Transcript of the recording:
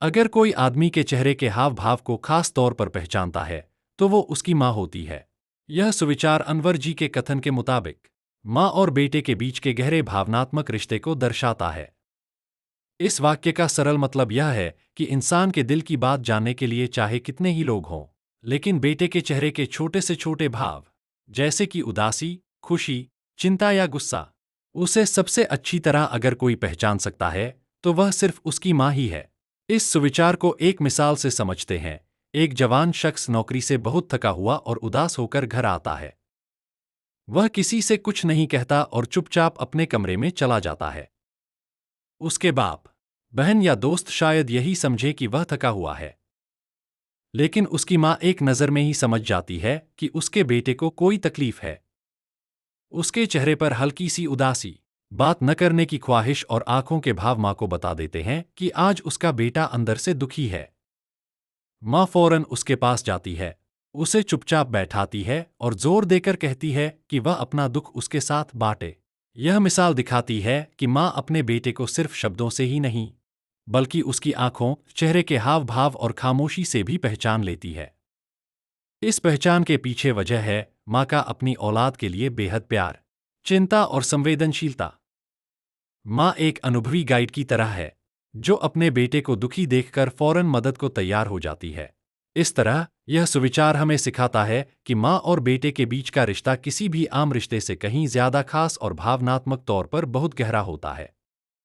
अगर कोई आदमी के चेहरे के हाव भाव को खास तौर पर पहचानता है, तो वो उसकी माँ होती है। यह सुविचार अनवर जी के कथन के मुताबिक माँ और बेटे के बीच के गहरे भावनात्मक रिश्ते को दर्शाता है। इस वाक्य का सरल मतलब यह है कि इंसान के दिल की बात जानने के लिए चाहे कितने ही लोग हों, लेकिन बेटे के चेहरे के छोटे से छोटे भाव, जैसे कि उदासी, खुशी, चिंता या गुस्सा, उसे सबसे अच्छी तरह अगर कोई पहचान सकता है, तो वह सिर्फ उसकी माँ ही है। इस सुविचार को एक मिसाल से समझते हैं। एक जवान शख्स नौकरी से बहुत थका हुआ और उदास होकर घर आता है। वह किसी से कुछ नहीं कहता और चुपचाप अपने कमरे में चला जाता है। उसके बाप, बहन या दोस्त शायद यही समझे कि वह थका हुआ है, लेकिन उसकी माँ एक नज़र में ही समझ जाती है कि उसके बेटे को कोई तकलीफ है। उसके चेहरे पर हल्की सी उदासी, बात न करने की ख्वाहिश और आंखों के भाव माँ को बता देते हैं कि आज उसका बेटा अंदर से दुखी है। माँ फौरन उसके पास जाती है, उसे चुपचाप बैठाती है और जोर देकर कहती है कि वह अपना दुख उसके साथ बांटे। यह मिसाल दिखाती है कि माँ अपने बेटे को सिर्फ शब्दों से ही नहीं, बल्कि उसकी आंखों, चेहरे के हाव भाव और खामोशी से भी पहचान लेती है। इस पहचान के पीछे वजह है माँ का अपनी औलाद के लिए बेहद प्यार, चिंता और संवेदनशीलता। माँ एक अनुभवी गाइड की तरह है, जो अपने बेटे को दुखी देखकर फौरन मदद को तैयार हो जाती है। इस तरह यह सुविचार हमें सिखाता है कि माँ और बेटे के बीच का रिश्ता किसी भी आम रिश्ते से कहीं ज्यादा खास और भावनात्मक तौर पर बहुत गहरा होता है।